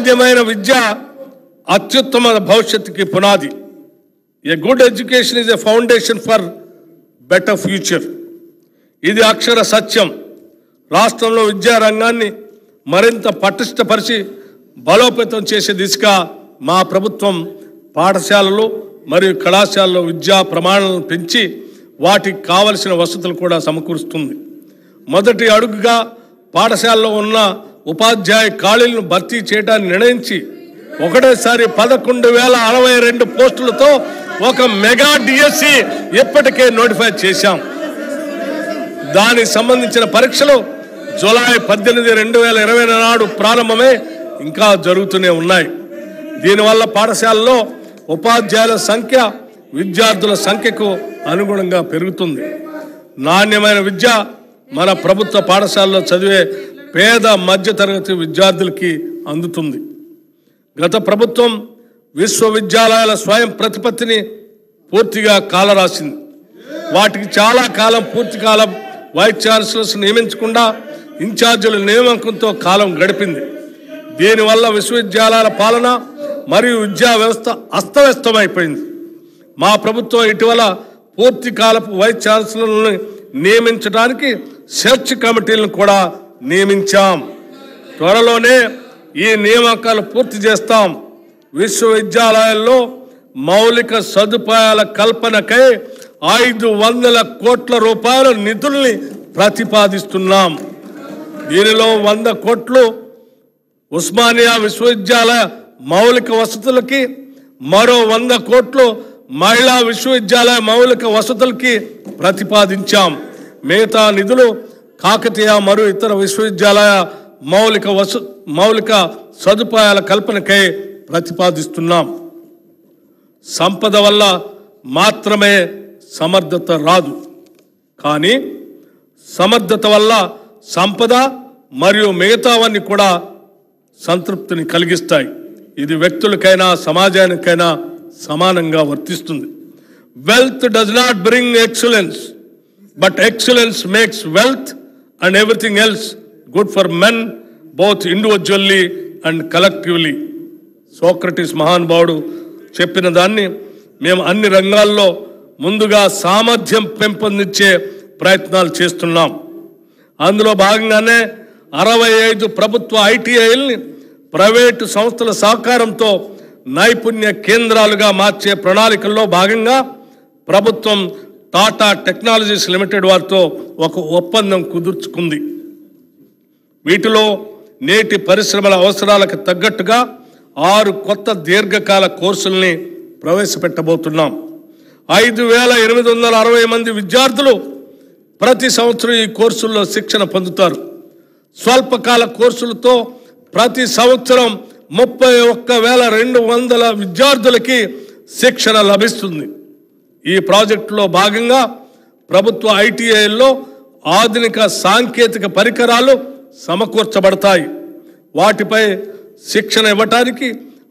నాణ్యమైన విద్య అత్యుత్తమ భవిష్యత్తుకి పునాది. A good education is a foundation for better future. ఇది అక్షర సత్యం. రాష్ట్రంలో విద్యా రంగాన్ని మరింత పటిష్టపరిచి బలోపేతం చేసే దిశగా మా ప్రభుత్వం పాఠశాలలు మరియు కళాశాలలో విద్యా ప్రమాణాలను పెంచి వాటికి కావలసిన వసతులు కూడా సమకూరుస్తుంది. మొదటి అడుగుగా పాఠశాలలో ఉన్న ఉపాధ్యాయ ఖాళీలను భర్తీ చేయడానికి నిర్ణయించి ఒకటేసారి 11,062 పోస్టులతో ఒక మెగా డిఎస్సి ఇప్పటికే నోటిఫై చేశాం. దానికి సంబంధించిన పరీక్షలు జూలై 18, 2020 నాడు ప్రారంభమై ఇంకా జరుగుతూనే ఉన్నాయి. దీనివల్ల పాఠశాలలో ఉపాధ్యాయుల సంఖ్య విద్యార్థుల సంఖ్యకు అనుగుణంగా పెరుగుతుంది. నాణ్యమైన విద్య మన ప్రభుత్వ పాఠశాలలో చదివే పేద మధ్యతరగతి విద్యార్థులకి అందుతుంది. గత ప్రభుత్వం విశ్వవిద్యాలయాల స్వయం ప్రతిపత్తిని పూర్తిగా కాలరాసింది. వాటికి చాలా కాలం పూర్తి కాలం వైస్ ఛాన్సలర్స్ నియమించకుండా ఇన్ఛార్జీల నియామకంతో కాలం గడిపింది. దీనివల్ల విశ్వవిద్యాలయాల పాలన మరియు విద్యా వ్యవస్థ అస్తవ్యస్తమైపోయింది. మా ప్రభుత్వం ఇటీవల పూర్తి కాలపు వైస్ ఛాన్సలర్లను నియమించడానికి సెర్చ్ కమిటీలను కూడా నియమించాం. త్వరలోనే ఈ నియామకాలు పూర్తి చేస్తాం. విశ్వవిద్యాలయాల్లో మౌలిక సదుపాయాల కల్పనకై 500 కోట్ల రూపాయల నిధుల్ని ప్రతిపాదిస్తున్నాం. దీనిలో 100 కోట్లు ఉస్మానియా విశ్వవిద్యాలయ మౌలిక వసతులకి, మరో 100 కోట్లు మహిళా విశ్వవిద్యాలయ మౌలిక వసతులకి ప్రతిపాదించాం. మిగతా నిధులు కాకతీయ మరియు ఇతర విశ్వవిద్యాలయ మౌలిక సదుపాయాల కల్పనకై ప్రతిపాదిస్తున్నాం. సంపద వల్ల మాత్రమే సమర్థత రాదు, కానీ సమర్థత వల్ల సంపద మరియు మిగతావన్నీ కూడా సంతృప్తిని కలిగిస్తాయి. ఇది వ్యక్తులకైనా సమాజానికైనా సమానంగా వర్తిస్తుంది. Wealth does not bring excellence, but excellence makes wealth and everything else good for men both individually and collectively. Socrates మహానుభావుడు చెప్పిన దాన్ని మేము అన్ని రంగాల్లో ముందుగా సామర్థ్యం పెంపొందించే ప్రయత్నాలు చేస్తున్నాం. అందులో భాగంగానే 65 ప్రభుత్వ ఐటీఐల్ని ప్రైవేటు సంస్థల సహకారంతో నైపుణ్య కేంద్రాలుగా మార్చే ప్రణాళికల్లో భాగంగా ప్రభుత్వం టాటా టెక్నాలజీస్ లిమిటెడ్ వారితో ఒక ఒప్పందం కుదుర్చుకుంది. వీటిలో నేటి పరిశ్రమల అవసరాలకు తగ్గట్టుగా 6 కొత్త దీర్ఘకాల కోర్సుల్ని ప్రవేశపెట్టబోతున్నాం. 5,860 మంది విద్యార్థులు ప్రతి సంవత్సరం ఈ కోర్సుల్లో శిక్షణ పొందుతారు. స్వల్పకాల కోర్సులతో ప్రతి సంవత్సరం 31,200 విద్యార్థులకి శిక్షణ లభిస్తుంది. ఈ ప్రాజెక్టులో భాగంగా ప్రభుత్వ ఐటీఐల్లో ఆధునిక సాంకేతిక పరికరాలు సమకూర్చబడతాయి. వాటిపై శిక్షణ ఇవ్వటానికి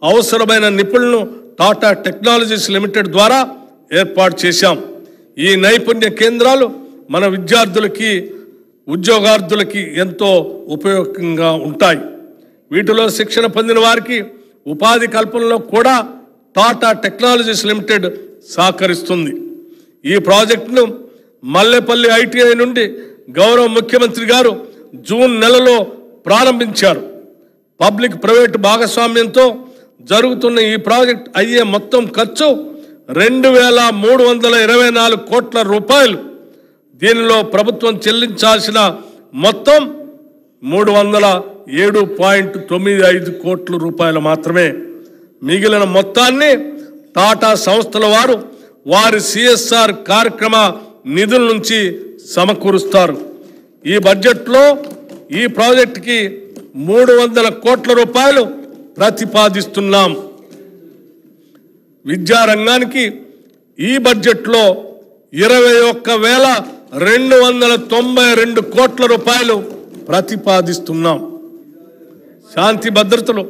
అవసరమైన నిపుణులను టాటా టెక్నాలజీస్ లిమిటెడ్ ద్వారా ఏర్పాటు చేశాం. ఈ నైపుణ్య కేంద్రాలు మన విద్యార్థులకి ఉద్యోగార్థులకి ఎంతో ఉపయోగంగా ఉంటాయి. వీటిలో శిక్షణ పొందిన వారికి ఉపాధి కల్పనలో కూడా టాటా టెక్నాలజీస్ లిమిటెడ్ సహకరిస్తుంది. ఈ ప్రాజెక్టును మల్లెపల్లి ఐటీఐ నుండి గౌరవ ముఖ్యమంత్రి గారు జూన్ నెలలో ప్రారంభించారు. పబ్లిక్ ప్రైవేట్ భాగస్వామ్యంతో జరుగుతున్న ఈ ప్రాజెక్ట్ అయ్యే మొత్తం ఖర్చు 2,324 కోట్ల రూపాయలు. దీనిలో ప్రభుత్వం చెల్లించాల్సిన మొత్తం 307.95 కోట్ల రూపాయలు మాత్రమే. మిగిలిన మొత్తాన్ని టాటా సంస్థల వారు వారి సిఎస్ఆర్ కార్యక్రమ నిధుల నుంచి సమకూరుస్తారు. ఈ బడ్జెట్లో ఈ ప్రాజెక్టుకి 300 కోట్ల రూపాయలు ప్రతిపాదిస్తున్నాం. విద్యారంగానికి ఈ బడ్జెట్లో 21,292 కోట్ల రూపాయలు ప్రతిపాదిస్తున్నాం. శాంతి భద్రతలు